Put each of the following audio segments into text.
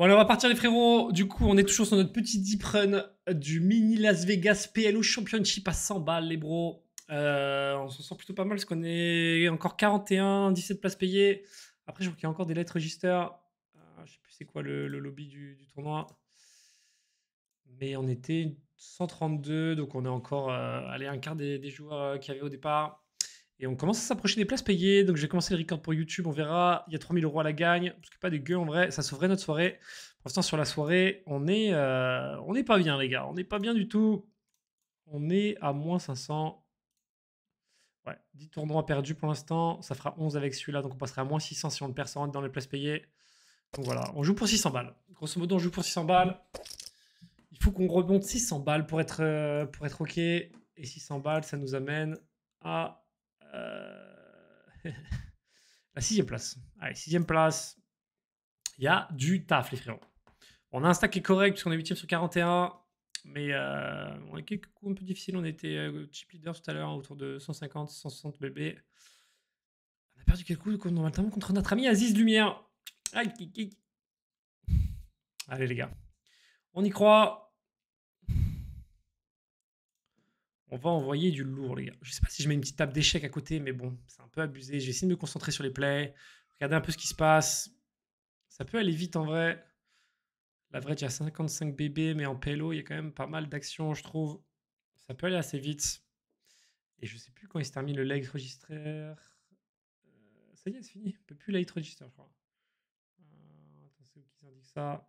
Bon, allez, on va partir, les frérots. Du coup, on est toujours sur notre petit deep run du mini Las Vegas PLO Championship à 100 balles, les bros. On s'en sent plutôt pas mal parce qu'on est encore 41, 17 places payées. Après, je vois qu'il y a encore des lettres register. Je sais plus c'est quoi le lobby du tournoi. Mais on était 132, donc on est encore allez, un quart des joueurs qu'il y avait au départ. Et on commence à s'approcher des places payées. Donc, j'ai commencé le record pour YouTube. On verra. Il y a 3000 € à la gagne. Parce que pas dégueu en vrai. Ça sauverait notre soirée. Pour l'instant, sur la soirée, on est pas bien, les gars. On n'est pas bien du tout. On est à moins 500. Ouais, 10 tournois perdus pour l'instant. Ça fera 11 avec celui-là. Donc, on passerait à moins 600 si on le perd sans rentrer dans les places payées. Donc, voilà. On joue pour 600 balles. Grosso modo, on joue pour 600 balles. Il faut qu'on remonte 600 balles pour être OK. Et 600 balles, ça nous amène à la 6e place. Allez, 6e place. Il y a du taf, les frérots. On a un stack qui est correct, puisqu'on est 8e sur 41. Mais on a quelques coups un peu difficiles. On était chip leader tout à l'heure, autour de 150, 160 BB. On a perdu quelques coups, notamment contre notre ami Aziz Lumière. Aïe, aïe, aïe. Allez, les gars. On y croit. On va envoyer du lourd, les gars. Je sais pas si je mets une petite table d'échecs à côté, mais bon, c'est un peu abusé. Je vais essayer de me concentrer sur les plays. Regarder un peu ce qui se passe. Ça peut aller vite en vrai. La vraie, il y a 55 BB, mais en PLO, il y a quand même pas mal d'actions, je trouve. Ça peut aller assez vite. Et je sais plus quand il se termine le late register. Ça y est, c'est fini. On peut plus late register, je crois. Attends, c'est où qu'ils indiquent ça?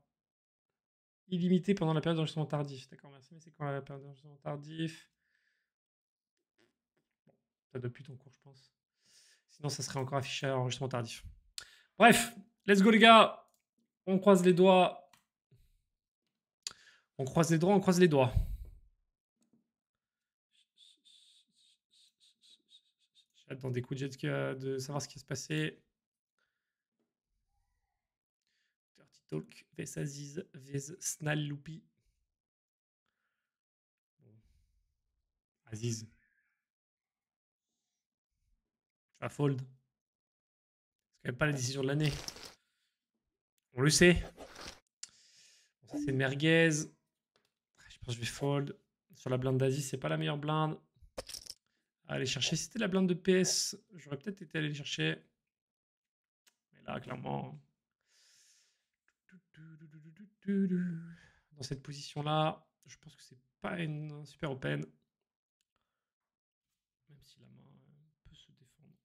Illimité pendant la période d'enregistrement tardif. D'accord, merci. Mais c'est quand la période d'enregistrement tardif? Bon, ça doit plus ton cours, je pense. Sinon, ça serait encore affiché à enregistrement tardif. Bref, let's go, les gars. On croise les doigts. On croise les doigts, on croise les doigts. J'ai hâte dans des coups de jet ski de savoir ce qui va se passer. Dirty Talk, vs Aziz, vs Snal Loupi. Aziz. Tu vas fold. C'est quand même pas la décision de l'année. On le sait. Bon, ça, c'est une merguez. Je pense que je vais fold. Sur la blinde d'Aziz, c'est pas la meilleure blinde. Aller chercher. Si c'était la blinde de PS, j'aurais peut-être été allé le chercher. Mais là, clairement. Dans cette position-là, je pense que c'est pas une super open. Même si la main peut se défendre.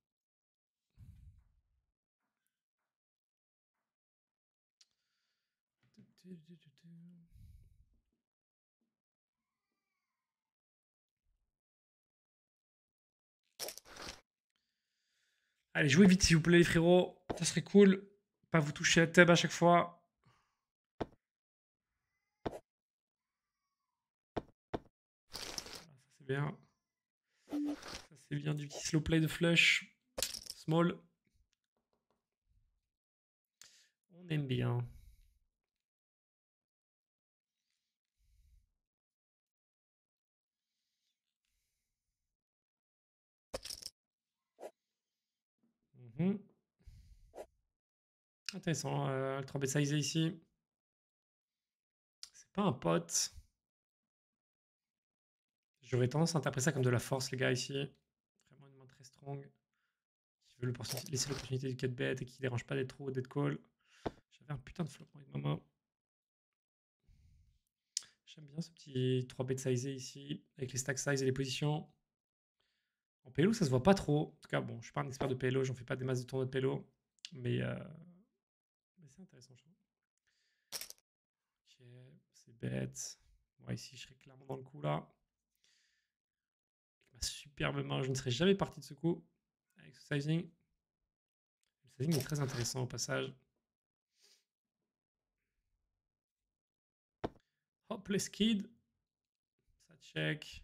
Allez, jouez vite s'il vous plaît, les frérots. Ça serait cool. Pas vous toucher la table à chaque fois. Voilà, ça c'est bien. Ça c'est bien du petit slow play de flush. Small. On aime bien. Intéressant. Le 3-bet sizé ici. C'est pas un pote. J'aurais tendance à interpréter ça comme de la force, les gars, ici. Vraiment une main très strong. Qui veut laisser l'opportunité du 4-bet et qui ne dérange pas d'être trop ou d'être call. J'avais un putain de flop avec ma main. J'aime bien ce petit 3-bet sizé ici, avec les stack size et les positions. En PLO, ça se voit pas trop. En tout cas, bon, je suis pas un expert de PLO, j'en fais pas des masses de tournois de PLO. Mais c'est intéressant, je trouve. Ok, c'est bête. Moi, ici, je serais clairement dans le coup, là. Avec ma superbe main, je ne serais jamais parti de ce coup. Avec ce sizing. Le sizing est très intéressant au passage. Hop, les skid. Ça check.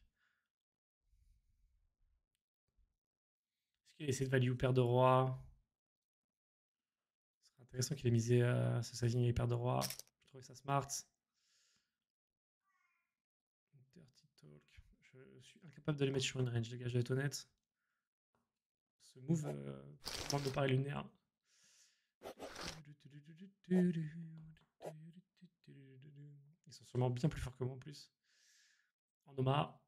Est-ce qu'il essaie de value paire de roi? Ce serait intéressant qu'il ait misé ce sizing avec paire de roi. Je trouvais ça smart. Dirty talk. Je suis incapable de les mettre sur une range, les gars, je vais être honnête. Ce move me paraît lunaire. Ils sont sûrement bien plus forts que moi en plus. En Oma.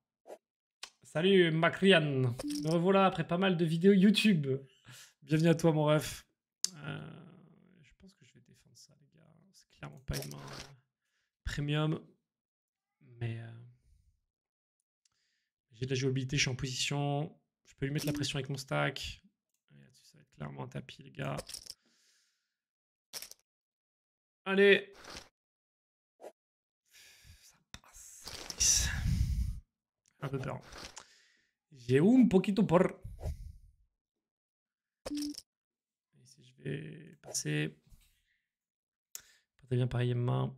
Salut Macrian. Me revoilà après pas mal de vidéos YouTube. Bienvenue à toi mon ref. Je pense que je vais défendre ça les gars. C'est clairement pas une main premium. Mais j'ai de la jouabilité, je suis en position. Je peux lui mettre la pression avec mon stack. Ça va être clairement un tapis les gars. Allez. Ça passe. Un peu peur. J'ai un poquito por. Ici, je vais passer. Pas très bien pareil main.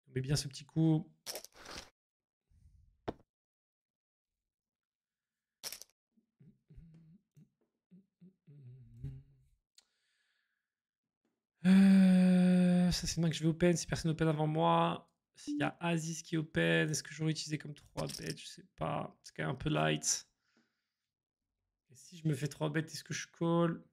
On met bien ce petit coup. Ça, c'est une main que je vais open. Si personne open avant moi. S'il y a Aziz qui open, est-ce que j'aurais utilisé comme 3 bêtes? Je sais pas. C'est quand même un peu light. Et si je me fais 3 bêtes, est-ce que je call?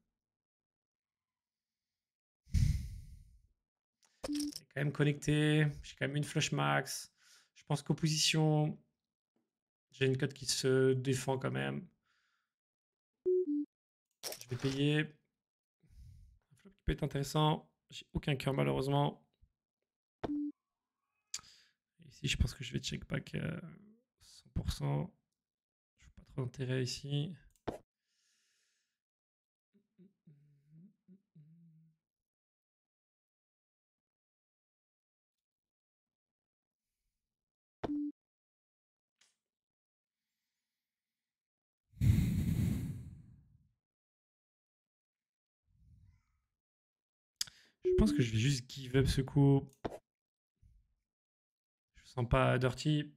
Il est quand même connecté. J'ai quand même une flush max. Je pense qu'opposition, j'ai une cote qui se défend quand même. Je vais payer. Un flop qui peut être intéressant. J'ai aucun cœur malheureusement. Et ici, je pense que je vais check back 100%. Je vois pas trop d'intérêt ici. Je pense que je vais juste give up ce coup. Je me sens pas dirty.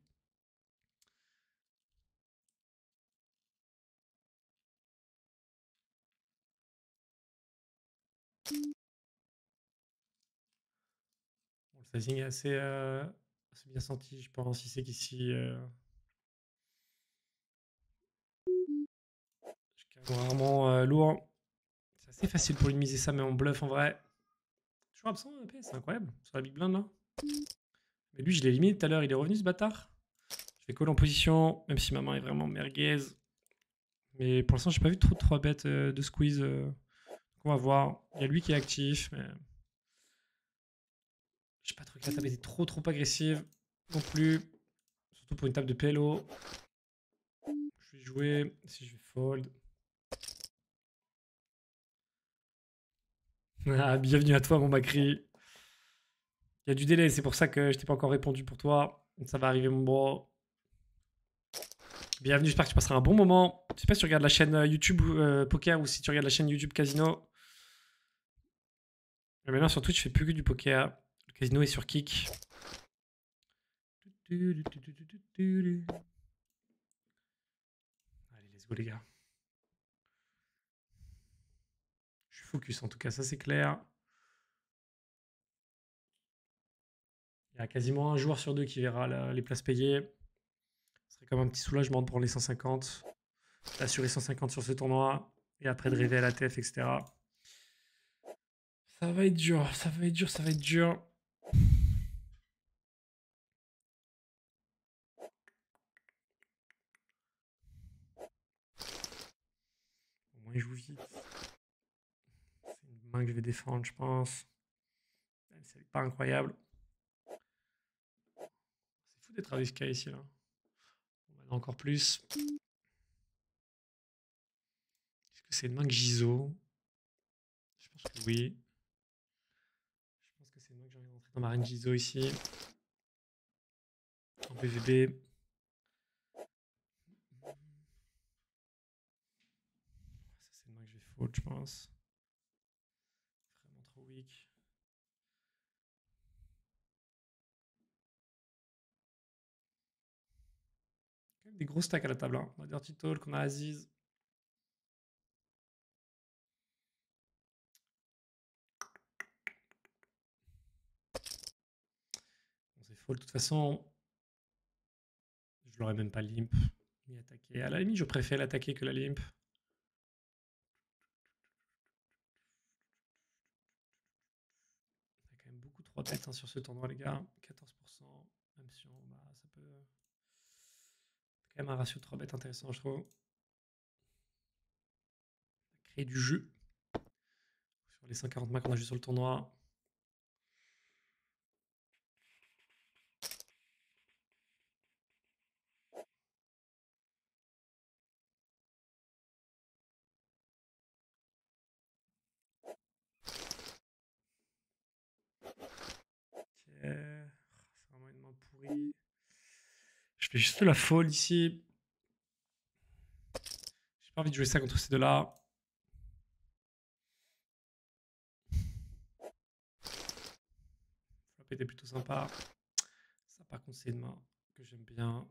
Bon, le sizing est assez bien senti, je pense. Si c'est qu'ici, je suis rarement lourd. C'est assez facile pour lui de miser ça, mais on bluff en vrai. Toujours absent, c'est incroyable. Sur la big blind là. Mais lui, je l'ai éliminé tout à l'heure. Il est revenu ce bâtard. Je vais call en position, même si ma main est vraiment merguez. Mais pour l'instant, j'ai pas vu trop de 3 bêtes de squeeze. Donc on va voir. Il y a lui qui est actif, mais je sais pas trop que la table était trop agressive non plus. Surtout pour une table de PLO. Je vais jouer. Si je vais fold. Ah, bienvenue à toi, mon Macri. Il y a du délai, c'est pour ça que je t'ai pas encore répondu pour toi. Ça va arriver, mon bro. Bienvenue, j'espère que tu passeras un bon moment. Je sais pas si tu regardes la chaîne YouTube Poker ou si tu regardes la chaîne YouTube Casino. Mais maintenant, sur Twitch, je fais plus que du poker. Le casino est sur Kick. Allez, let's go, les gars. Je suis focus, en tout cas, ça c'est clair. Il y a quasiment un joueur sur deux qui verra les places payées. Ce serait comme un petit soulagement de prendre les 150. D'assurer 150 sur ce tournoi. Et après de rêver à la TF, etc. Ça va être dur, ça va être dur, ça va être dur. Au moins, il joue vite. C'est une main que je vais défendre, je pense. C'est pas incroyable. C'est fou d'être avec Sky ici, là. On va encore plus. Est-ce que c'est une main que Giso? Je pense que oui. Je pense que c'est une main que j'ai envie de rentrer dans ma reine Giso ici. En PVB. Ça, c'est une main que je vais fold, je pense. Vraiment trop weak. Quand même des gros stacks à la table. Hein. On a Dirty Talk, on a Aziz. On s'est fold de toute façon. Je l'aurais même pas limp ni attaqué. À la limite, je préfère l'attaquer que la limp. Il y a quand même beaucoup 3 3-bet hein, sur ce tournoi, les gars. 14%. Même si ça peut. Quand même un ratio de 3-bet intéressant, je trouve. Créer du jeu. Sur les 140 mains qu'on a joué sur le tournoi. C'est vraiment une main pourrie. Je fais juste la fold ici. J'ai pas envie de jouer ça contre ces deux-là. Flop était plutôt sympa. Ça, par contre, c'est une main que j'aime bien.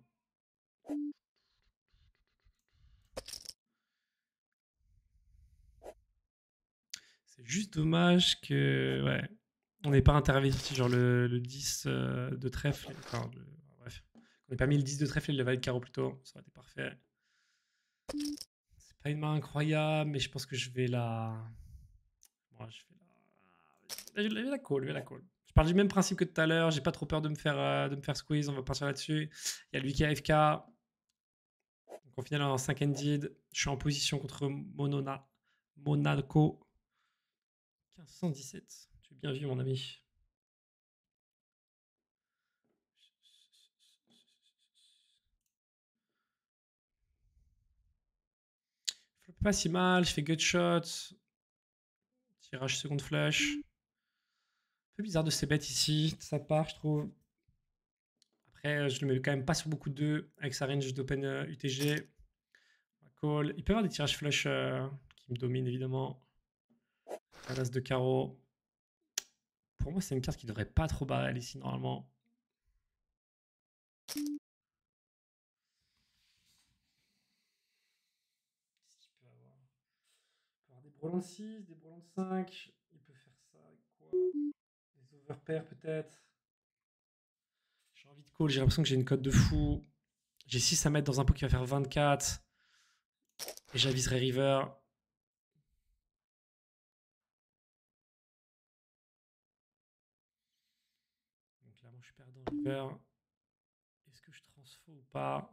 C'est juste dommage que. Ouais. On n'ait pas interverti genre le 10 de trèfle. Enfin, bref. On n'ait pas mis le 10 de trèfle et le valet de carreau plutôt. Ça aurait été parfait. C'est pas une main incroyable, mais je pense que je vais la. Moi, je vais la call. Je vais la call. Je parle du même principe que tout à l'heure. J'ai pas trop peur de me faire squeeze. On va partir là-dessus. Il y a lui qui AFK. Donc, au final, en 5 ended, je suis en position contre Monaco. 1517. Tu es bien vu, mon ami. Flop pas si mal. Je fais gut shot. Tirage seconde flash. Un peu bizarre de ces bêtes ici. Ça part, je trouve. Après, je le mets quand même pas sur beaucoup de 2 avec sa range d'open UTG. Call. Il peut y avoir des tirages flush qui me dominent évidemment. Un as de carreau. Pour moi, c'est une carte qui devrait pas trop barrel ici normalement. Il peut avoir des brelans de 6, des brelans de 5. Il peut faire ça avec quoi? Des overpairs peut-être. J'ai envie de call. J'ai l'impression que j'ai une cote de fou. J'ai 6 à mettre dans un pot qui va faire 24. Et j'aviserai river. Donc là, moi, je suis perdant river. Est-ce que je transfo ou pas?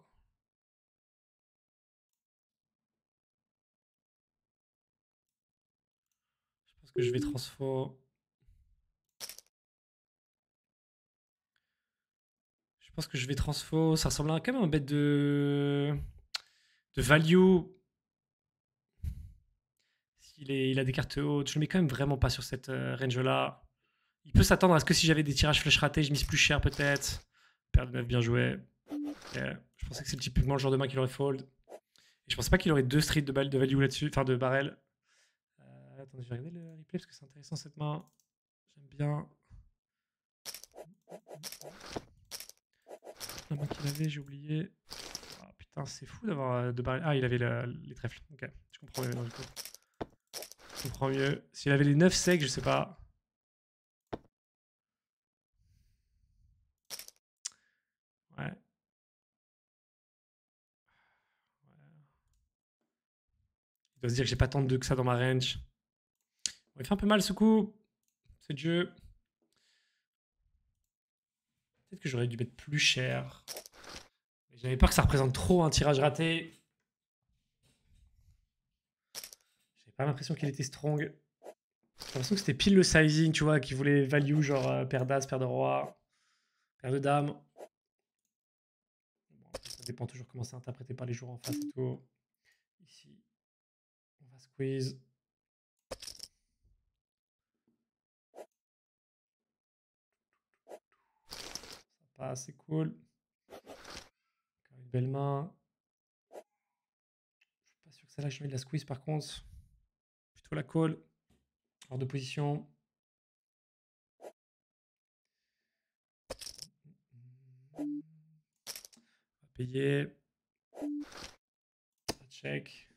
Je pense que je vais transfo. Je pense que je vais transfo. Ça ressemble à quand même un bet de value. Il a des cartes hautes. Je le mets quand même vraiment pas sur cette range-là. Il peut s'attendre à ce que si j'avais des tirages flush ratés, je mise plus cher peut-être. Paire de 9, bien joué. Okay. Je pensais que c'est typiquement le genre de main qu'il aurait fold. Et je pensais pas qu'il aurait 2 streets de value là-dessus. Enfin, de barrel. Attendez, je vais regarder le replay parce que c'est intéressant cette main. J'aime bien. La main qu'il avait, j'ai oublié. Ah, putain, c'est fou d'avoir de barrel. Ah, il avait les trèfles. Ok, je comprends mieux. Du coup. Je comprends mieux. S'il avait les 9 secs, je sais pas. Ouais. Il doit se dire que j'ai pas tant de 2 que ça dans ma range. Bon, il fait un peu mal ce coup. C'est le jeu. Peut-être que j'aurais dû mettre plus cher. J'avais peur que ça représente trop un tirage raté. J'avais pas l'impression qu'il était strong. J'ai l'impression que c'était pile le sizing, tu vois, qui voulait value, genre paire d'as, paire de roi, paire de dames. Bon, après, ça dépend toujours comment c'est interprété par les joueurs en face et tout. Ici, on va squeeze. Ça passe, c'est cool. Encore une belle main. Je suis pas sûr que celle-là, j'ai envie de la squeeze par contre. Plutôt la call. Hors de position. On va payer. Ça check.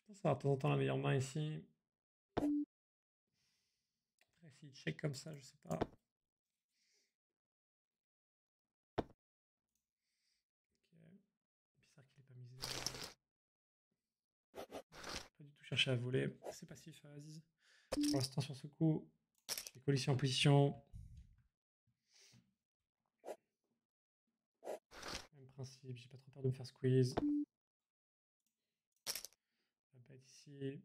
Je pense avoir de temps en temps la meilleure main ici. Après, s'il check comme ça, je sais pas. Okay. Bizarre qu'il ait pas misé. chercher à voler. C'est passif, Aziz. Pour l'instant, sur ce coup, je vais coller ici en position. Même principe, j'ai pas trop peur de me faire squeeze. On va pas être ici.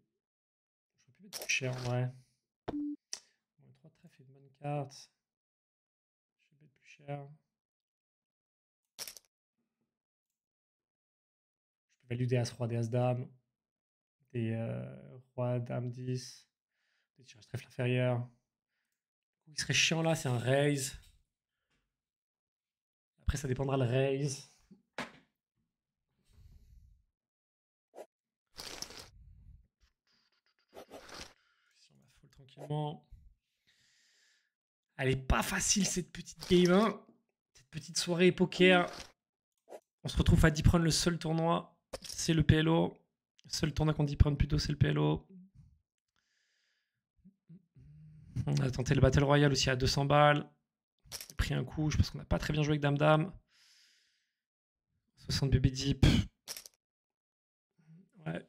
J'aurais pu mettre plus cher en vrai. Bon, les 3 trèfles et une bonne carte. Je vais mettre plus cher. Je peux valider As-Roi, des As-Dame. Des Roi, Dame 10. Des tirages trèfle inférieur. Ce qui serait chiant là, c'est un raise. Après, ça dépendra le raise. Si on va fold tranquillement. Elle est pas facile cette petite game 1. Cette petite soirée poker. On se retrouve à deep run, le seul tournoi, c'est le PLO. Le seul tournoi qu'on deep run plutôt, c'est le PLO. On a tenté le Battle Royale aussi à 200 balles. J'ai pris un coup, je pense qu'on n'a pas très bien joué avec Dame-Dame. 60 bébés deep. Ouais.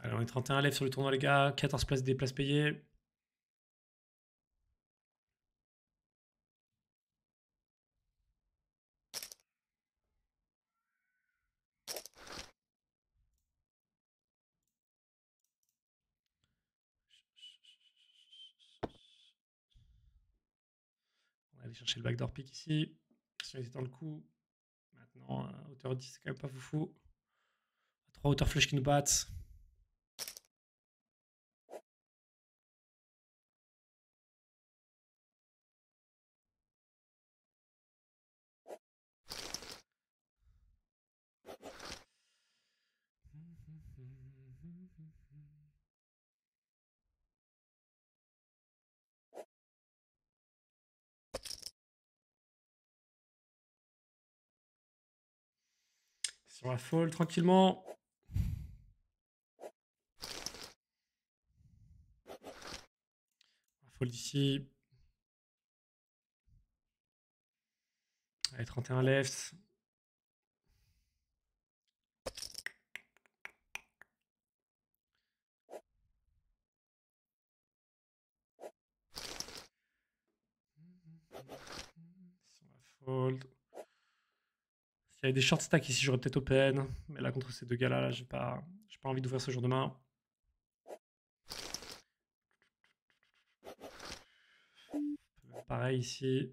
Alors, on est 31 lèvres sur le tournoi, les gars. 14 places des places payées. On va aller chercher le backdoor pick ici. Si on était dans le coup. Maintenant, hauteur 10, c'est quand même pas foufou. 3 hauteurs flush qui nous battent. Si on va fold tranquillement. On va fold ici. Allez, 31 left. Si on va fold. S'il y avait des short stacks ici, j'aurais peut-être open. Mais là, contre ces deux gars-là, là, j'ai pas envie d'ouvrir ce jour de main. Pareil ici.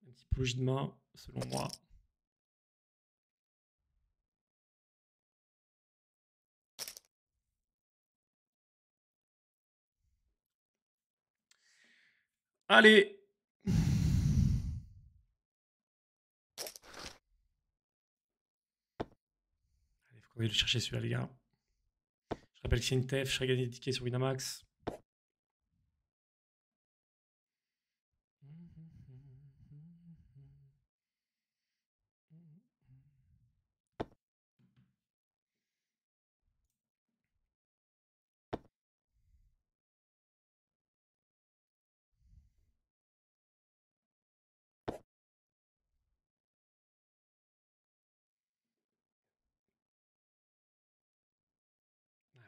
Une typologie de main, selon moi. Allez. Il faut qu'on aille le chercher celui-là, les gars. Je rappelle que c'est une TF, je serais gagné des tickets sur Winamax.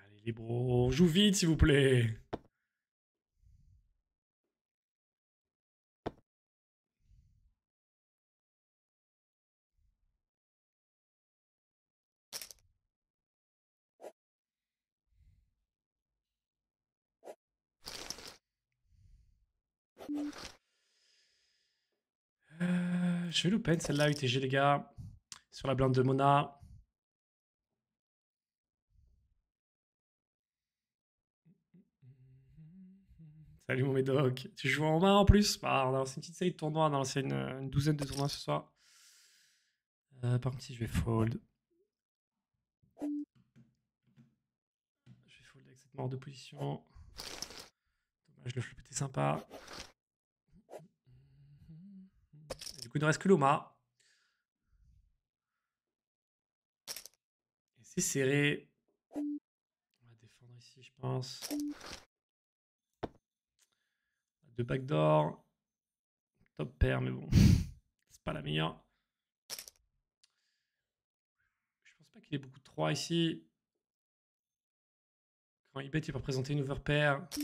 Allez, les bros, joue vite, s'il vous plaît. Je vais l'open celle-là, UTG, les gars. Sur la blinde de Mona. Salut mon médoc. Tu joues en main en plus? Bah, on a lancé une petite série de tournois. On a lancé une douzaine de tournois ce soir. Par contre, si je vais fold. Je vais fold avec cette mort de position. Dommage, le flop était sympa. Et du coup, il ne reste que l'Oma. Et c'est serré. On va défendre ici, je pense. Deux backdoor. Top pair, mais bon. C'est pas la meilleure. Je pense pas qu'il ait beaucoup de 3 ici. Quand il bet, il va présenter une overpair. Je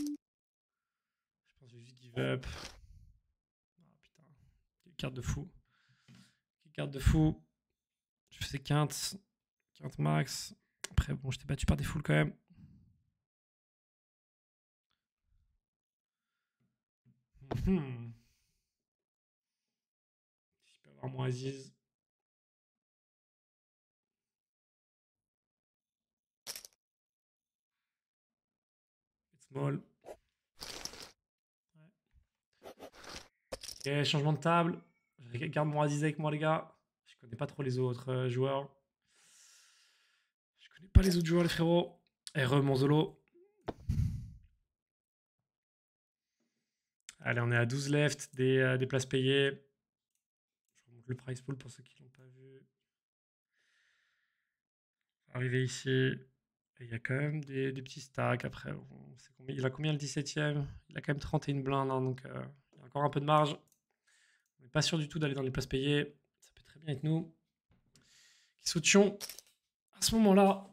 pense que je vais juste give up. Ah putain. Quelle carte de fou. Quelle carte de fou. Je faisais quinte. Quinte max. Après, bon, j'étais battu par des foules quand même. Si je peux avoir mon Aziz. Small. Ok, changement de table. Je garde mon Aziz avec moi, les gars. Je connais pas trop les autres joueurs. Je connais pas les autres joueurs, les frérots. RE, mon Zolo. Allez, on est à 12 left des places payées. Je remonte le price pool pour ceux qui l'ont pas vu. Arrivé ici. Il y a quand même des petits stacks. Après, il a combien le 17ème? Il a quand même 31 blindes, hein, donc il y a encore un peu de marge. On n'est pas sûr du tout d'aller dans les places payées. Ça peut très bien être nous qui sautions à ce moment-là.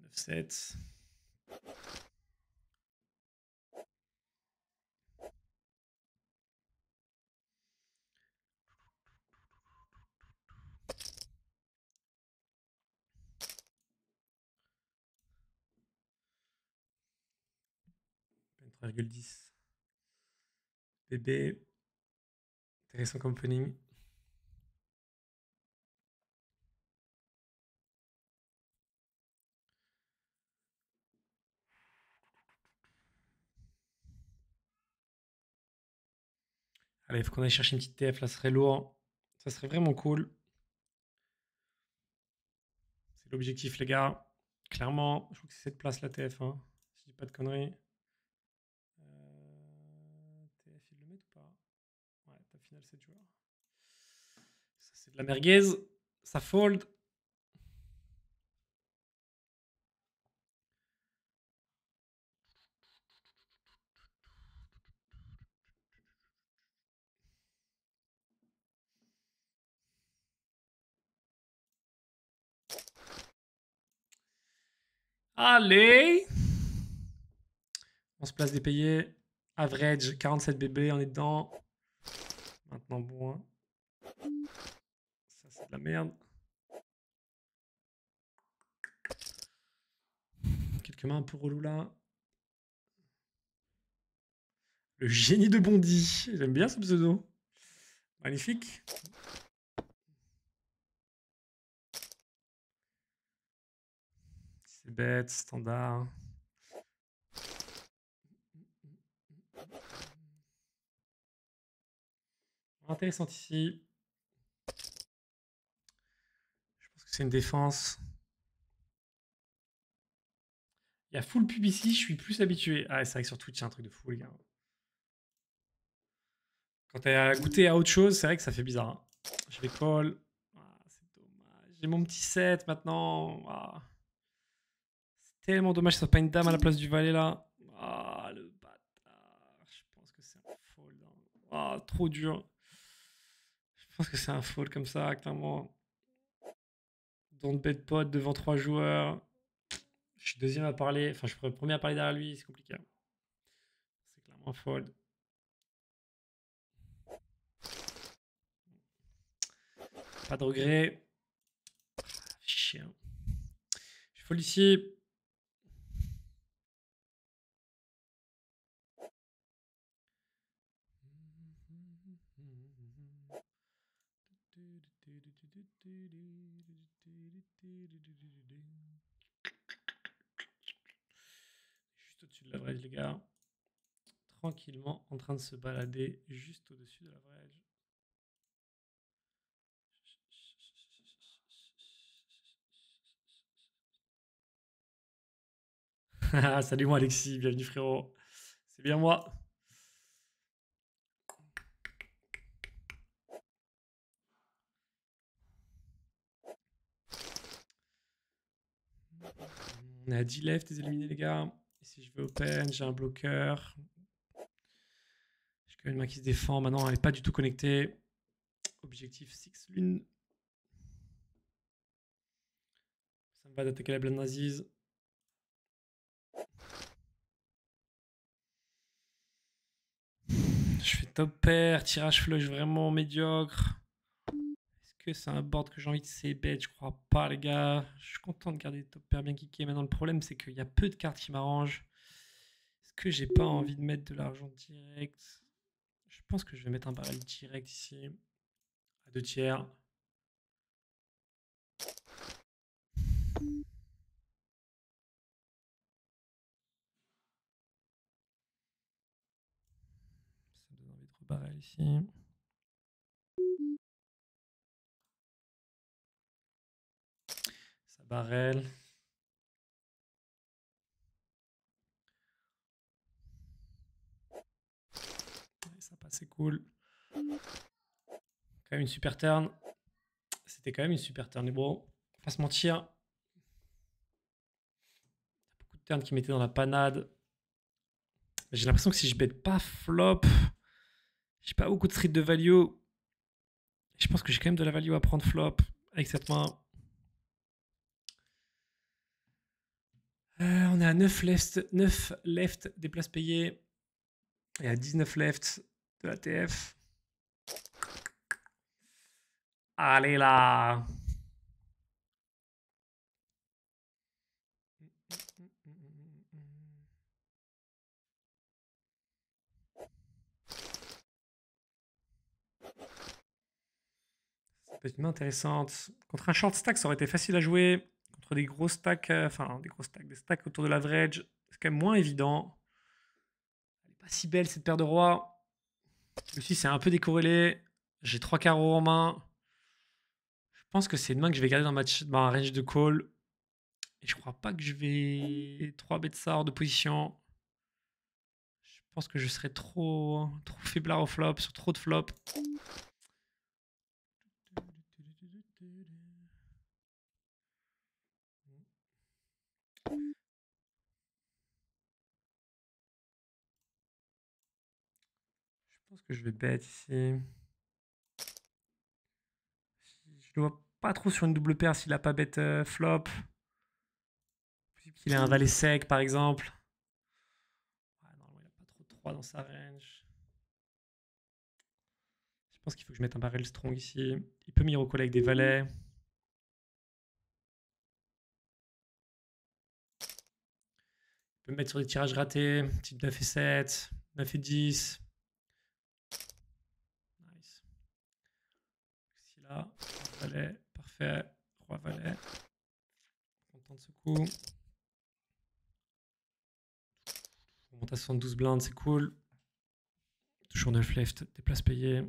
Neuf 7. « 3,10. Bébé. Intéressant comme opening. Allez, il faut qu'on aille chercher une petite TF, là, ce serait lourd. Ça serait vraiment cool. C'est l'objectif, les gars. Clairement, je crois que c'est cette place, la TF, hein, si je dis pas de conneries. TF, ils le mettent ou pas? Ouais, top final 7 joueurs. Ça, c'est de la merguez. Ça fold. Allez! On se place des payés. Average, 47 bébés, on est dedans. Maintenant, bon. Hein. Ça, c'est de la merde. Quelques mains un peu relou là. Le génie de Bondy. J'aime bien ce pseudo. Magnifique. C'est bête, standard. Intéressant ici. Je pense que c'est une défense. Il y a full pub ici, je suis plus habitué. Ah, c'est vrai que sur Twitch, c'est un truc de fou, les gars. Quand t'as goûté à autre chose, c'est vrai que ça fait bizarre. Hein. Je vais call. Ah, c'est dommage. J'ai mon petit set maintenant. Ah. C'est tellement dommage que ce soit pas une dame à la place du valet là. Ah, le bâtard. Je pense que c'est un fold. Hein. Ah, trop dur. Je pense que c'est un fold comme ça, clairement. Don't bet pot devant 3 joueurs. Je suis deuxième à parler. Enfin, je pourrais premier à parler derrière lui. C'est compliqué. C'est clairement un fold. Pas de regret. Chien. Je fold ici. L'average, les gars. Tranquillement en train de se balader juste au-dessus de l'average. Salut moi Alexis, bienvenue frérot. C'est bien moi. On est à 10 left, les éliminés les gars. Et si je vais open, j'ai un bloqueur. J'ai quand même une main qui se défend. Maintenant, elle n'est pas du tout connectée. Objectif 6 lune. Ça me va d'attaquer la blinde Aziz. Je fais top pair, tirage flush vraiment médiocre. Est-ce que c'est un board que j'ai envie de c-bet? Je crois pas, les gars. Je suis content de garder des top pairs bien kickés. Maintenant, le problème, c'est qu'il y a peu de cartes qui m'arrangent. Est-ce que j'ai pas envie de mettre de l'argent direct? Je pense que je vais mettre un barrel direct ici. À 2 tiers. Ça me donne envie de rebarrel ici. Ça barrel. Ça passe, c'est cool. Quand même une super turn. C'était quand même une super turn, les bros. Pas se mentir. Beaucoup de turns qui mettaient dans la panade. J'ai l'impression que si je bête pas flop, j'ai pas beaucoup de street de value. Je pense que j'ai quand même de la value à prendre flop avec cette main. On est à 9 left des places payées et à 19 left de la TF. Allez là! Ça peut être une main intéressante. Contre un short stack, ça aurait été facile à jouer. Contre des gros stacks, des stacks autour de l'average, c'est quand même moins évident. Elle n'est pas si belle cette paire de rois. Aussi, c'est un peu décorrélé. J'ai 3 carreaux en main. Je pense que c'est une main que je vais garder dans un range de call. Et je crois pas que je vais 3 bêtes ça hors de position. Je pense que je serais trop faiblard au flop, sur trop de flops. Je pense que je vais bet ici. Je ne vois pas trop sur une double paire s'il a pas bet flop. Possible qu'il ait un valet sec par exemple. Ouais, normalement, il n'a pas trop de 3 dans sa range. Je pense qu'il faut que je mette un barrel strong ici. Il peut m'y recoller avec des valets. Il peut me mettre sur des tirages ratés, type 9 et 7, 9 et 10. Nice. Ici là, valet, parfait. Roi valet. Content de ce coup. On monte à 72 blindes, c'est cool. Toujours 9 left, des places payées.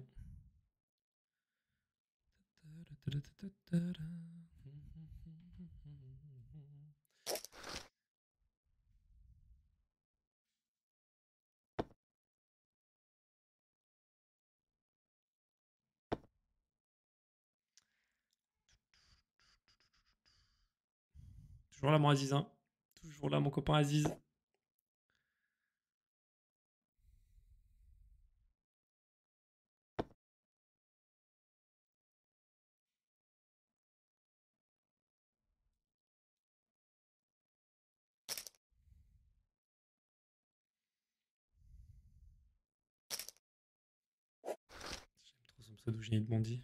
Toujours là, mon Aziz. Hein. Toujours là, mon copain Aziz. J'aime trop son pseudo, Génie de Bondy.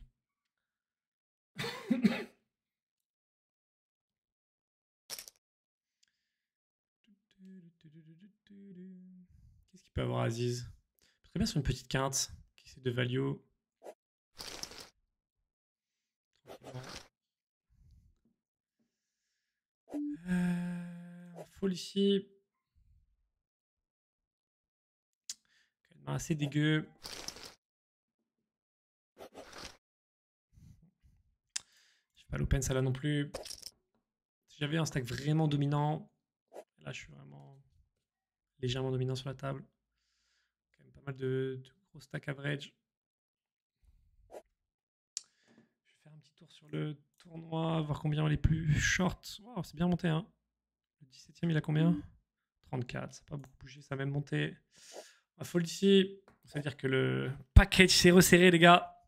Qu'est-ce qu'il peut avoir Aziz? Très bien sur une petite quinte qui essaie de value. Full ici. Assez dégueu. Je vais pas l'open ça là non plus. Si j'avais un stack vraiment dominant, là je suis vraiment légèrement dominant sur la table. Quand même pas mal de gros stacks average. Je vais faire un petit tour sur le tournoi, voir combien on est plus short. Wow, c'est bien monté, hein. Le 17ème, il a combien? 34, ça n'a pas beaucoup bougé, ça a même monté. On va fold ici. Ça veut dire que le package s'est resserré, les gars.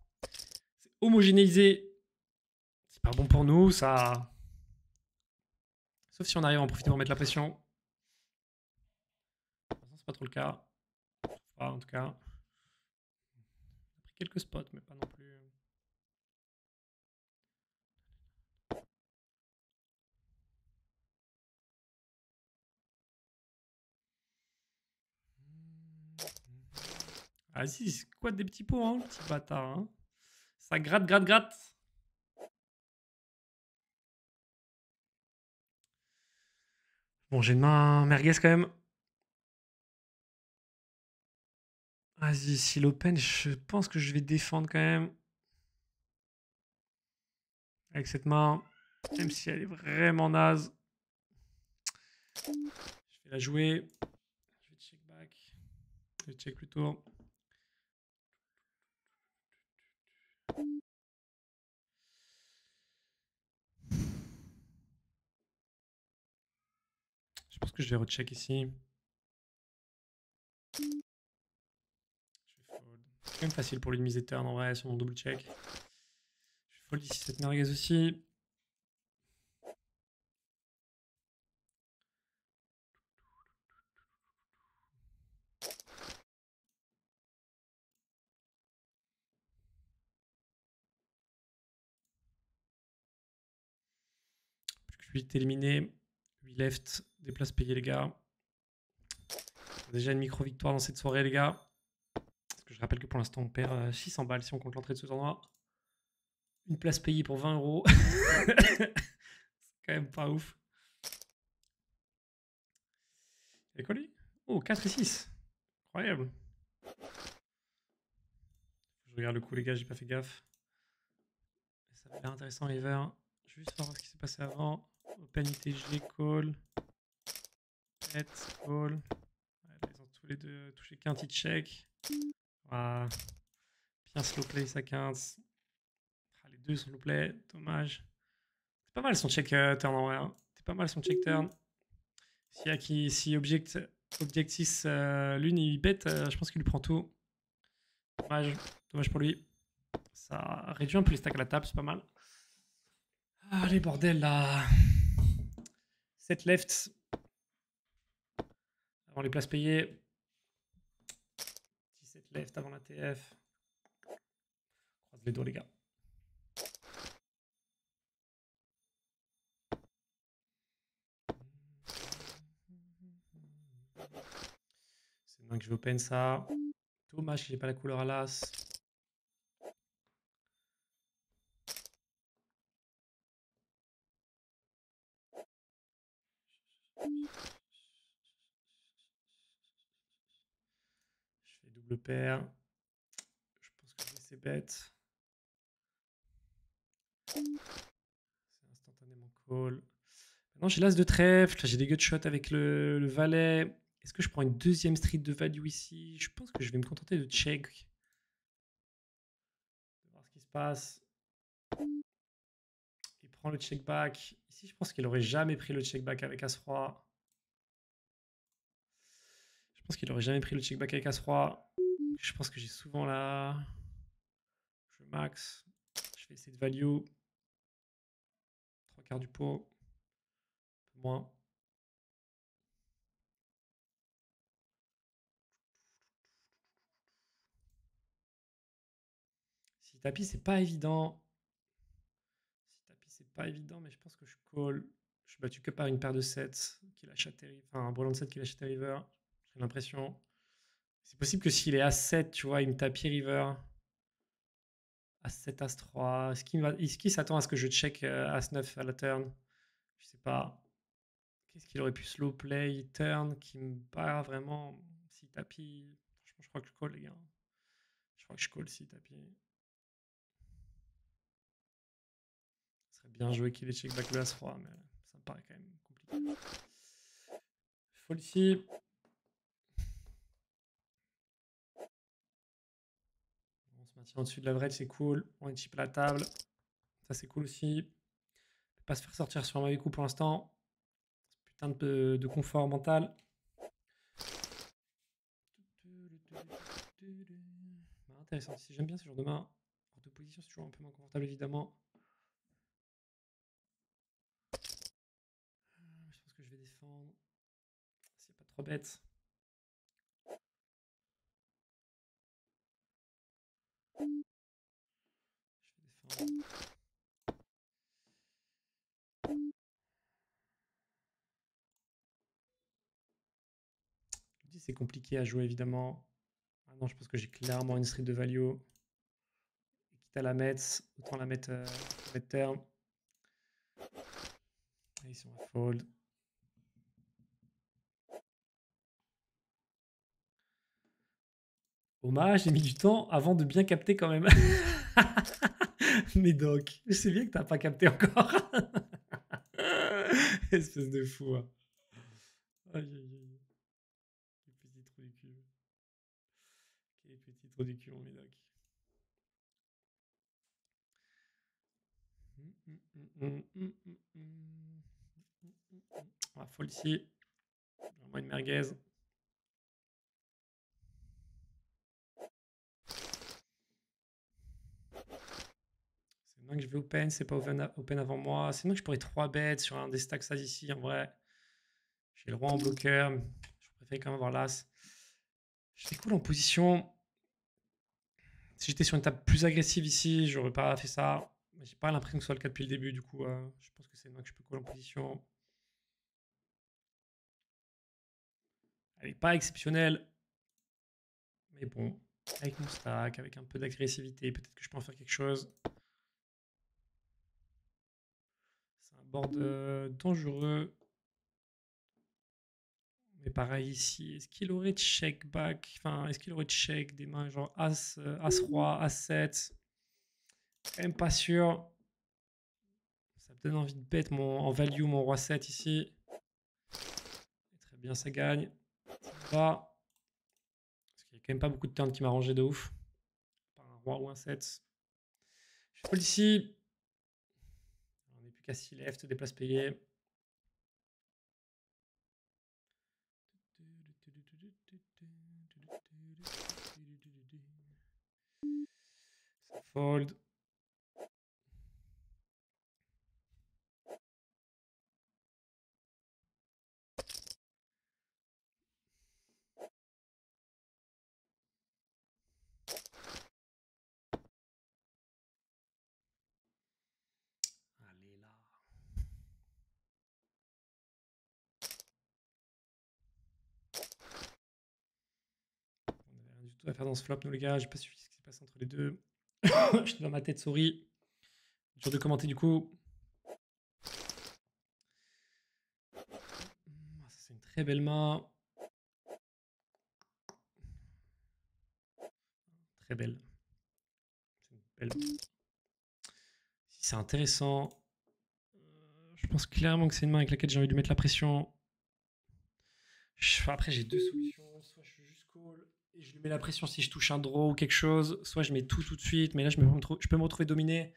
C'est homogénéisé. C'est pas bon pour nous, ça. Sauf si on arrive à en profiter pour mettre la pression. Pour l'instant, c'est pas trop le cas. Enfin, en tout cas. On a pris quelques spots, mais pas non plus. Vas-y, squat des petits pots, hein, petit bâtard. Hein. Ça gratte, gratte, gratte. Bon, j'ai une main merguez quand même. Vas-y, si l'open, je pense que je vais défendre quand même. Avec cette main. Même si elle est vraiment naze. Je vais la jouer. Je vais check back. Je vais check plutôt. Je pense que je vais recheck ici. Je vais fold. C'est quand même facile pour lui de miser turn en vrai sur mon double check. Je vais fold ici cette merguez aussi. Plus que 8 éliminé. 8 left. Des places payées, les gars. On a déjà une micro-victoire dans cette soirée, les gars. Parce que je rappelle que pour l'instant, on perd 600 balles si on compte l'entrée de ce tournoi. Une place payée pour 20 euros. C'est quand même pas ouf. Et quoi lui? Oh, 4 et 6. Incroyable. Je regarde le coup, les gars, j'ai pas fait gaffe. Ça a l'air intéressant, River. Je vais juste voir ce qui s'est passé avant. Open ITG, call. Bet, call. Ouais, là, ils ont tous les deux touché qu'un petit check. Voilà. Bien slow play, ça 15. Ah, les deux slow play, dommage. C'est pas mal son check turn en vrai. Hein. C'est pas mal son check turn. Si Objectis l'une il bet, je pense qu'il lui prend tout. Dommage. Dommage pour lui. Ça réduit un peu les stacks à la table, c'est pas mal. Allez, bordel là. 7 left. Avant les places payées. 17 left avant la TF. Croise les doigts, les gars. C'est maintenant que je vais open ça. Dommage que j'ai pas la couleur à l'as. Je fais double paire. Je pense que je vais laisser bête. C'est instantanément call. Maintenant j'ai l'as de trèfle. J'ai des gutshots avec le valet. Est-ce que je prends une deuxième street de value ici? Je pense que je vais me contenter de check. De voir ce qui se passe. Il prend le check back. Ici, je pense qu'il aurait jamais pris le check back avec As-Roi. Je pense qu'il aurait jamais pris le check back avec As-Roi. Je pense que j'ai souvent là. Je max. Je vais essayer de value. 3/4 du pot. Un peu moins. Si tapis, c'est pas évident. Si tapis, c'est pas évident, mais je pense que je call. Je suis battu que par une paire de 7 qui lâche à Terry. Enfin, un brelan de 7 qui lâche à River. J'ai l'impression. C'est possible que s'il est à 7, tu vois, il me tapis River. As-7, As-3. Est-ce qu'il s'attend à ce que je check As-9 à la turn? Je sais pas. Qu'est-ce qu'il aurait pu slow play, turn, qui me bat vraiment si tapis. Franchement, crois que je call, les gars. Je crois que je call si tapis. Ce serait bien joué qu'il ait check back le As-Roi, mais ça me paraît quand même compliqué. Fold ici. On se maintient au-dessus de la l'average, c'est cool. On est chip à la table. Ça, c'est cool aussi. Ne pas se faire sortir sur un mauvais coup pour l'instant. Putain de confort mental. Intéressant. Si j'aime bien ce genre de main. Hors de position, c'est toujours un peu moins confortable, évidemment. Je pense que je vais défendre. S'il n'y a pas trop bête. Je vais défendre. Je dis c'est compliqué à jouer, évidemment. Ah non, je pense que j'ai clairement une street de value. Et quitte à la mettre, autant la mettre terme. Et ici, on va fold. Hommage, j'ai mis du temps avant de bien capter quand même. Mais donc, je sais bien que t'as pas capté encore. Espèce de fou. Hein. Aïe, aïe, aïe. Quel petit trou du cul. Quel petit trou du cul, mon médoc. On va fold ici. Vraiment une merguez. C'est maintenant que je vais open, c'est pas open avant moi. C'est maintenant que je pourrais 3 bêtes sur un des stacks ça ici, en vrai. J'ai le roi en bloqueur. Je préfère quand même avoir l'as. J'étais cool en position. Si j'étais sur une table plus agressive ici, j'aurais pas fait ça. J'ai pas l'impression que ce soit le cas depuis le début, du coup, je pense que c'est maintenant que je peux call en position. Elle est pas exceptionnelle. Mais bon, avec mon stack, avec un peu d'agressivité, peut-être que je peux en faire quelque chose. C'est un board dangereux. Mais pareil ici, est-ce qu'il aurait check back? Enfin, est-ce qu'il aurait check des mains genre As, As-Roi, As-7? Quand même pas sûr. Ça me donne envie de bet en value mon Roi 7 ici. Et très bien, ça gagne. Ça va. Parce qu'il n'y a quand même pas beaucoup de turns qui m'arrangeaient de ouf. Par un Roi ou un 7. Je fold ici. On n'est plus qu'à 6 left, des places payées. Ça fold. Allez là. On n'avait rien du tout à faire dans ce flop, nous les gars. J'ai pas suivi ce qui s'est passé entre les deux. J'étais dans ma tête souris. Dur de commenter du coup. Ça, c'est une très belle main. Très belle. C'est une belle main. C'est intéressant. Je pense clairement que c'est une main avec laquelle j'ai envie de mettre la pression. Après, j'ai deux solutions. Soit je suis juste call et je lui mets la pression si je touche un draw ou quelque chose. Soit je mets tout de suite. Mais là, je peux me retrouver dominé.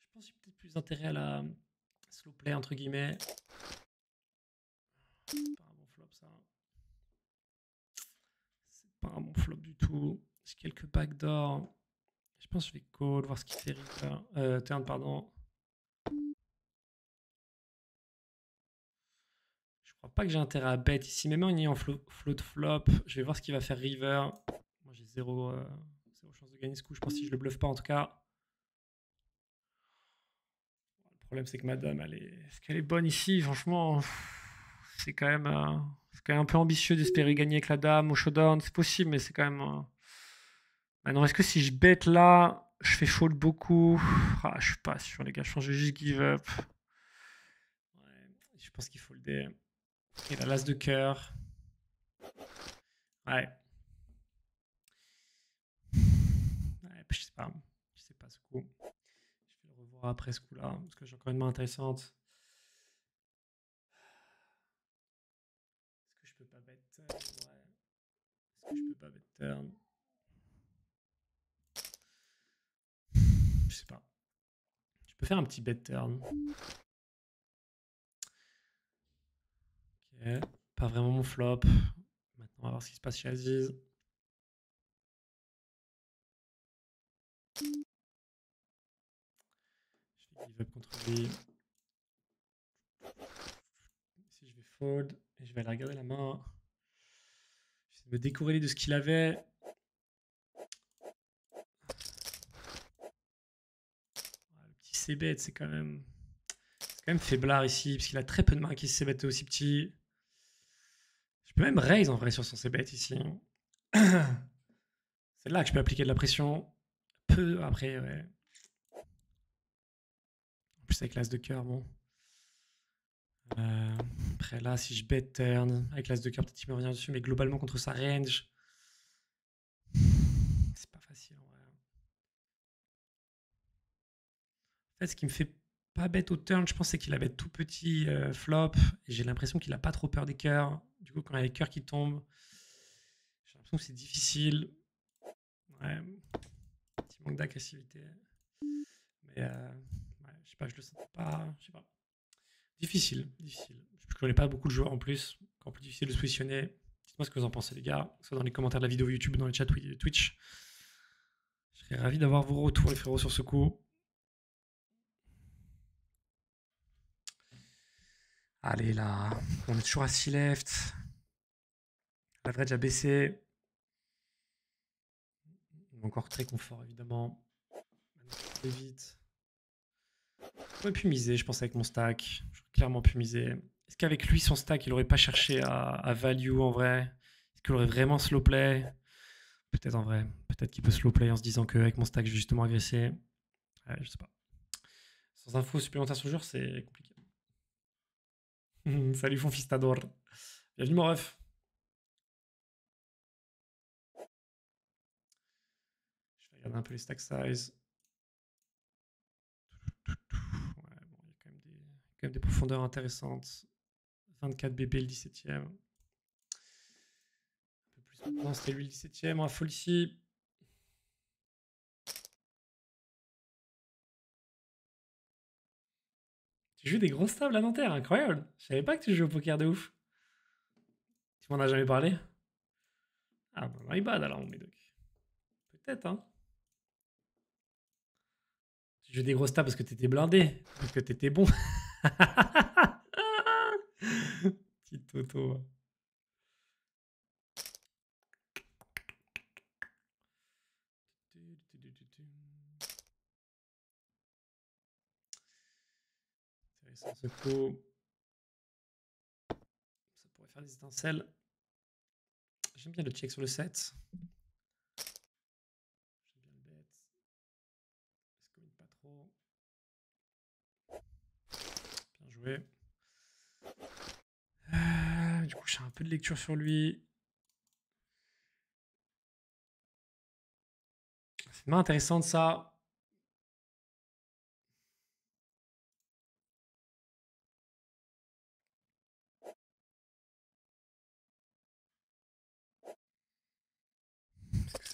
Je pense que j'ai peut-être plus intérêt à la slow play, entre guillemets. C'est pas un bon flop, ça. C'est pas un bon flop du tout. J'ai quelques backdoors. Je pense que je vais call, voir ce qu'il fait river. Turn, pardon. Je crois pas que j'ai intérêt à bet ici. Même en ayant float flop, je vais voir ce qu'il va faire river. Moi, j'ai zéro chance de gagner ce coup. Je pense si je le bluffe pas, en tout cas. Le problème, c'est que madame, est-ce qu'elle est bonne ici? Franchement, c'est quand même un peu ambitieux d'espérer gagner avec la dame au showdown. C'est possible, mais c'est quand même... Maintenant, est-ce que si je bet là, je fais fold beaucoup? Ah, je suis pas sûr, les gars. Je pense que je vais juste give up. Ouais, je pense qu'il faut le... Il a l'as de cœur. Ouais. Je sais pas. Je sais pas ce coup. Je vais le revoir après ce coup-là, parce que j'ai encore une main intéressante. Est-ce que je peux pas bet turn? Ouais. Est-ce que je peux pas bet turn? Je sais pas. Je peux faire un petit bet turn. Ok. Pas vraiment mon flop. Maintenant, on va voir ce qui se passe chez Aziz. Je vais give up contre lui. Ici, je vais fold et je vais aller regarder la main. Je vais me décorréler de ce qu'il avait. Le petit c-bet, c'est quand même faiblard ici, parce qu'il a très peu de mains qui c-bet aussi petit. Je peux même raise en vrai sur son c-bet ici. C'est là que je peux appliquer de la pression. Peu après, ouais. En plus avec l'as de cœur, bon. Après là, si je bet turn, avec l'as de cœur, peut-être qu'il me revient dessus, mais globalement contre sa range, c'est pas facile en vrai. En fait, ce qui me fait pas bet au turn, je pense, c'est qu'il a bet tout petit flop, et j'ai l'impression qu'il a pas trop peur des cœurs. Du coup, quand il y a les cœurs qui tombent, j'ai l'impression que c'est difficile. Ouais, petit manque d'agressivité. Mais ouais, je sais pas, je le sens pas, je sais pas. Difficile, difficile. Je connais pas beaucoup de joueurs en plus, encore plus difficile de se positionner. Dites-moi ce que vous en pensez, les gars, soit dans les commentaires de la vidéo YouTube ou dans le chat Twitch. Je serais ravi d'avoir vos retours, les frérots, sur ce coup. Allez, là, on est toujours à 6 left. L'average a baissé. Encore très confort, évidemment. Très vite. J'aurais pu miser, je pense, avec mon stack. J'aurais clairement pu miser. Est-ce qu'avec lui, son stack, il aurait pas cherché à value en vrai? Est-ce qu'il aurait vraiment slow play? Peut-être en vrai. Peut-être qu'il peut slow play en se disant qu'avec mon stack, je vais justement agresser. Ouais, je sais pas. Sans infos supplémentaires sur le jour, c'est compliqué. Salut Fonfistador. Bienvenue mon ref. Je vais regarder un peu les stack size. Ouais, bon, il y a quand même des profondeurs intéressantes. 24 BB le 17ème. Un peu plus maintenant, c'était lui le 17ème. On va fold ici. Tu joues des grosses tables à Nanterre, incroyable. Je savais pas que tu jouais au poker de ouf. Tu m'en as jamais parlé? Ah bah my bad alors mon médoc. Peut-être hein. Tu joues des grosses tables parce que t'étais blindé, parce que t'étais bon. Petit Toto. Intéressant ce coup. Ça pourrait faire des étincelles. J'aime bien le check sur le 7. J'aime bien le bet. Ça commit pas trop. Bien joué. Du coup, j'ai un peu de lecture sur lui. C'est une main intéressante ça.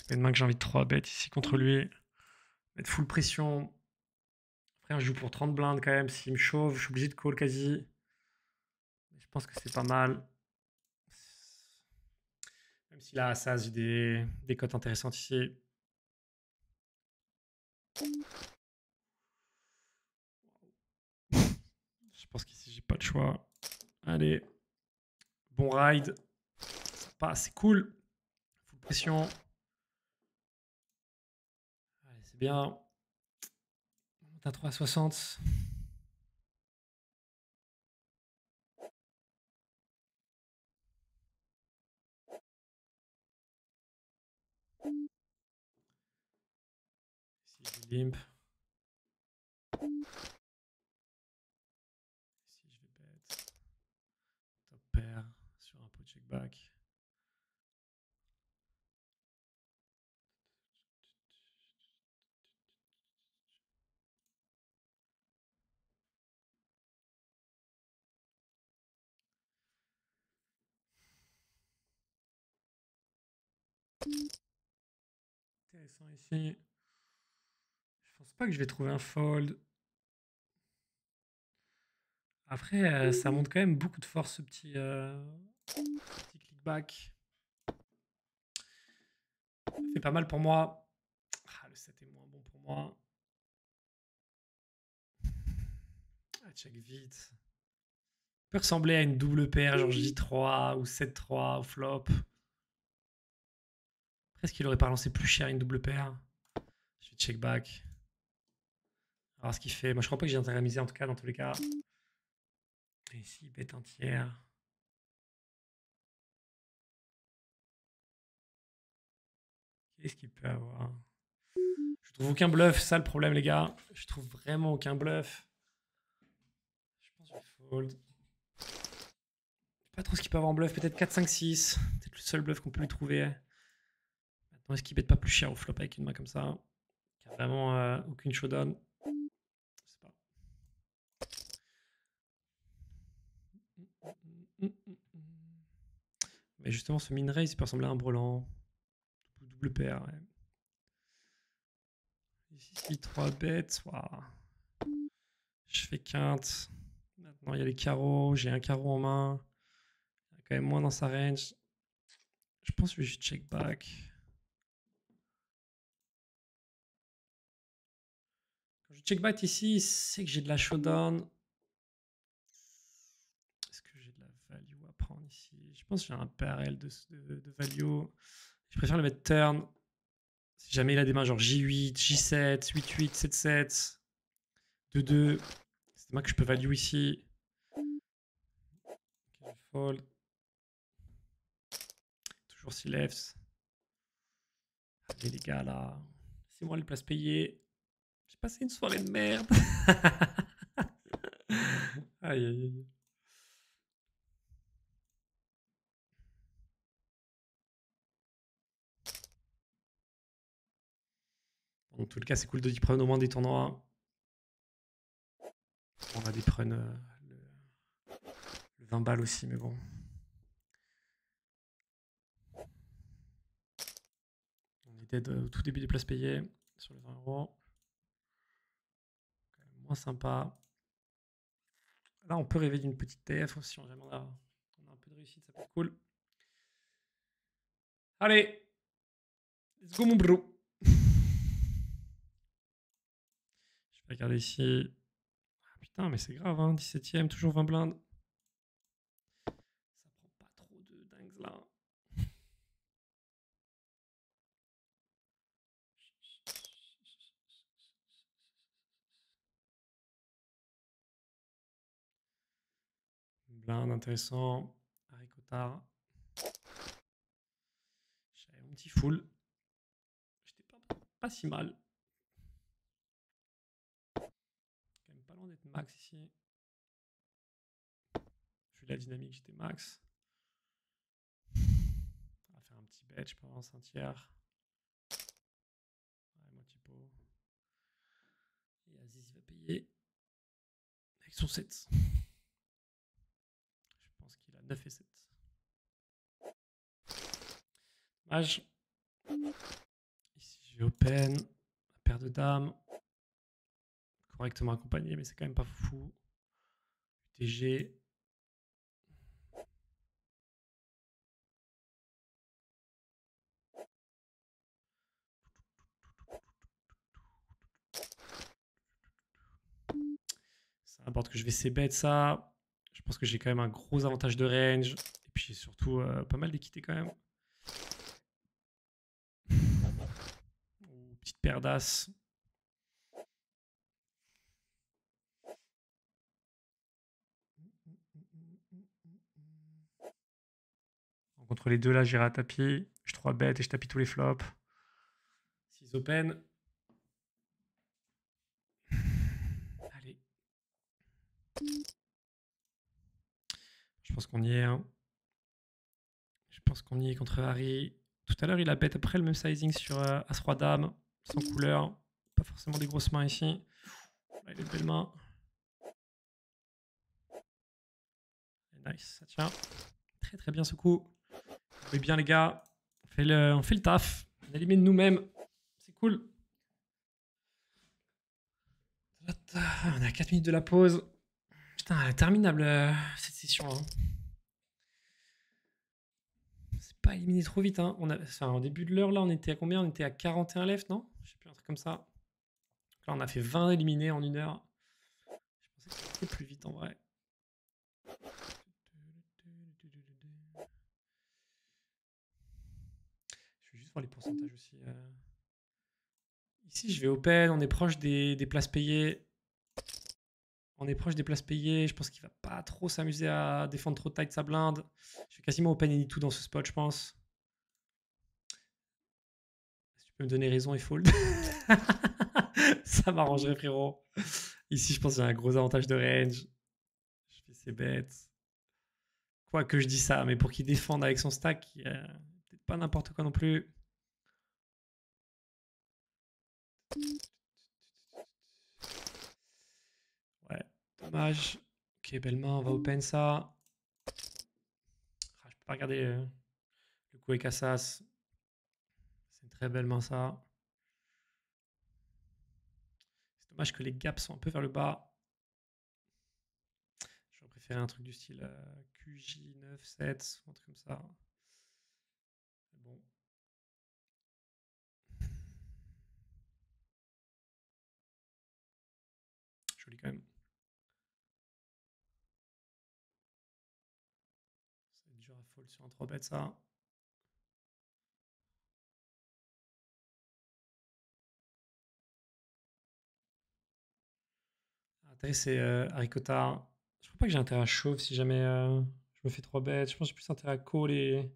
C'est une main que j'ai envie de 3 bet ici contre lui. Mettre full pression. Après, je joue pour 30 blindes quand même. S'il me chauffe, je suis obligé de call quasi. Je pense que c'est pas mal. Même si là, ça, j'ai des cotes intéressantes ici. Je pense qu'ici, j'ai pas de choix. Allez. Bon ride. C'est cool. Full pression. Allez, c'est bien. On monte à 3,60. Ici, je vais limp. Ici, je vais bet. Top pair sur un pot check back. Intéressant ici. Je pense pas que je vais trouver un fold. Après, ça montre quand même beaucoup de force, ce petit clickback. Ça fait pas mal pour moi. Ah, le 7 est moins bon pour moi. Ah, check vite. Peut ressembler à une double paire, genre J3 ou 7-3 au flop. Est-ce qu'il aurait pas lancé plus cher une double paire? Je vais check back. Alors ce qu'il fait. Moi je crois pas que j'ai intérêt à miser en tout cas dans tous les cas. Et ici il bête un tiers. Qu'est-ce qu'il peut avoir? Je trouve aucun bluff, c'est ça le problème les gars. Je trouve vraiment aucun bluff. Je pense que je vais fold. Je sais pas trop ce qu'il peut avoir en bluff, peut-être 4, 5, 6. Peut-être le seul bluff qu'on peut lui trouver. Maintenant est-ce qu'il bête pas plus cher au flop avec une main comme ça? Qui a vraiment aucune showdown. Je sais pas. Mais justement ce min raise il peut ressembler à un brelan. Double paire, ouais. Ici 3 bêtes. Wow. Je fais quinte. Maintenant il y a les carreaux. J'ai un carreau en main. Il y a quand même moins dans sa range. Je pense que je vais juste check back. Quand je check back ici, c'est que j'ai de la showdown. Est-ce que j'ai de la value à prendre ici? Je pense que j'ai un PRL de value. Je préfère le mettre turn. Si jamais il a des mains genre J8, J7, 8-8, 7-7, 2-2. C'est des mains que je peux value ici. Okay, je fold. Toujours 6 lefts. Allez les gars là. C'est moi les places payées. J'ai passé une soirée de merde. Aïe aïe aïe. Dans tout le cas, c'est cool de prendre au moins des tournois. On a des prunes le 20 balles aussi, mais bon. On est dead au tout début des places payées sur les 20 €. Quand même moins sympa. Là, on peut rêver d'une petite TF aussi. Jamais on a un peu de réussite, ça peut être cool. Allez, let's go mon bro. Je vais regarder ici. Ah, putain, mais c'est grave, hein, 17ème, toujours 20 blindes. Ça prend pas trop de dingues là. Blinde, intéressant. Haricotard. J'avais mon petit full. J'étais pas si mal. Quand même pas loin d'être max ici. Vu la dynamique, j'étais max. On va faire un petit bet, je pense, un tiers. Ouais, moitié pot. Et Aziz va payer avec son 7. Je pense qu'il a 9 et 7. Dommage. Ici, j'ai open. La paire de dames. Correctement accompagné, mais c'est quand même pas fou. UTG. Ça importe que je vais c-bet ça. Je pense que j'ai quand même un gros avantage de range. Et puis surtout pas mal d'équité quand même. Petite paire d'as. Contre les deux là, j'irai à tapis. Je 3 bêtes et je tapis tous les flops. 6 open. Allez. Je pense qu'on y est. Hein. Je pense qu'on y est contre Harry. Tout à l'heure, il a bet après le même sizing sur As-Roi Dame. Sans couleur. Pas forcément des grosses mains ici. Là, il a une belle main. Nice, ça tient. Très très bien ce coup. Jouez bien les gars. On on fait le taf. On élimine nous-mêmes. C'est cool. On est à 4 minutes de la pause. Putain, elle est interminable cette session. Hein. C'est pas éliminé trop vite. Hein. Enfin, au début de l'heure, là, on était à combien? On était à 41 left, non? Je sais plus, un truc comme ça. Là, on a fait 20 éliminés en 1 heure. Je pensais que c'était plus vite en vrai. Je vais juste voir les pourcentages aussi. Ici, je vais open. On est proche des places payées. On est proche des places payées. Je pense qu'il va pas trop s'amuser à défendre trop tight sa blinde. Je vais quasiment open any tout dans ce spot, je pense. Si tu peux me donner raison et fold. Ça m'arrangerait, frérot. Ici, je pense que j'ai un gros avantage de range. Je fais ses bêtes. Quoi que je dis ça, mais pour qu'il défende avec son stack, peut-être pas n'importe quoi non plus. Ouais, dommage. Ok, belle main, on va open ça. Ah, je peux pas regarder le coup avec Assas. C'est une très belle main ça. C'est dommage que les gaps sont un peu vers le bas. J'aurais préféré un truc du style QJ 9, 7, un truc comme ça. Mais bon. Joli quand même. C'est dur à fold sur un 3 bet ça. Intérêt c'est Haricota. Je crois pas que j'ai intérêt à chauve si jamais je me fais 3 bêtes. Je pense que j'ai plus intérêt à call et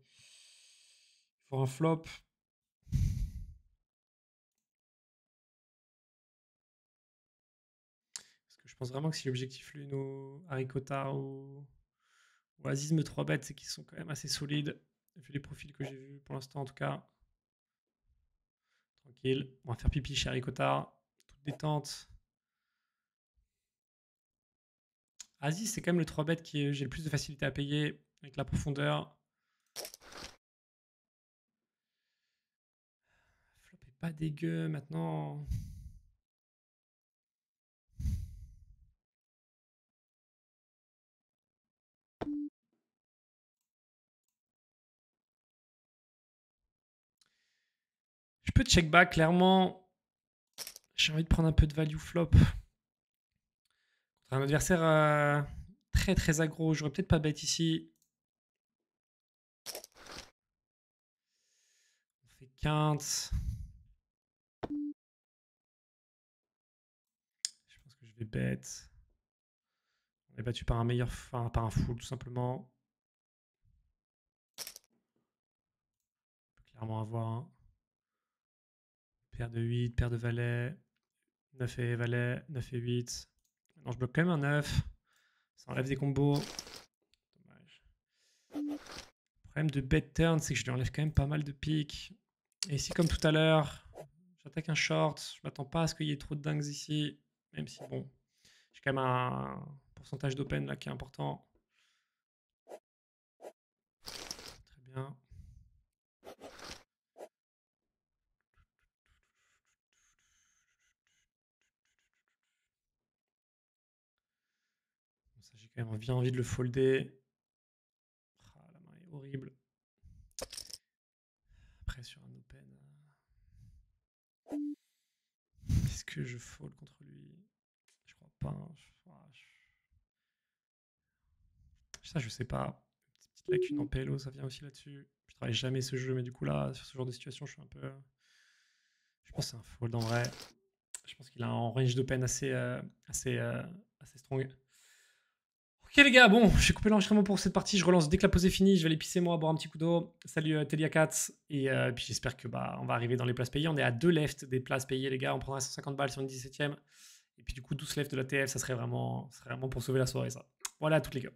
pour un flop. Parce que je pense vraiment que si l'objectif l'une ou Haricota ou Aziz me 3 bêtes, c'est qu'ils sont quand même assez solides. Vu les profils que j'ai vus pour l'instant en tout cas. Tranquille. On va faire pipi chez Haricota. Toute détente. Aziz, c'est quand même le 3 bêtes qui j'ai le plus de facilité à payer avec la profondeur. Flop est pas dégueu maintenant. Je peux check back clairement. J'ai envie de prendre un peu de value flop. Contre un adversaire très très aggro. J'aurais peut-être pas bet ici. On fait quinte. Je pense que je vais bet. On est battu par un meilleur, enfin par un full tout simplement. On peut clairement avoir un paire de 8, paire de valet, 9 et valet, 9 et 8. Maintenant je bloque quand même un 9. Ça enlève des combos. Dommage. Le problème de bet turn, c'est que je lui enlève quand même pas mal de piques. Et ici, comme tout à l'heure, j'attaque un short. Je m'attends pas à ce qu'il y ait trop de dingues ici. Même si, bon, j'ai quand même un pourcentage d'open là qui est important. Très bien. Ça, j'ai quand même bien envie de le folder. Ah, la main est horrible. Après, sur un open. Est-ce que je fold contre lui? Je crois pas. Hein. Ça, je sais pas. Petite lacune en PLO, ça vient aussi là-dessus. Je travaille jamais ce jeu, mais du coup, là, sur ce genre de situation, je suis un peu. Je pense que c'est un fold en vrai. Je pense qu'il a un range d'open assez strong. Ok les gars, bon, j'ai coupé l'enregistrement pour cette partie. Je relance dès que la pause est finie. Je vais aller pisser moi, boire un petit coup d'eau. Salut Telia4. Et puis j'espère que on va arriver dans les places payées. On est à 2 left des places payées les gars. On prendra 150 balles sur une 17ème. Et puis du coup 12 left de la TF, ça serait vraiment pour sauver la soirée ça. Voilà à toutes les gars.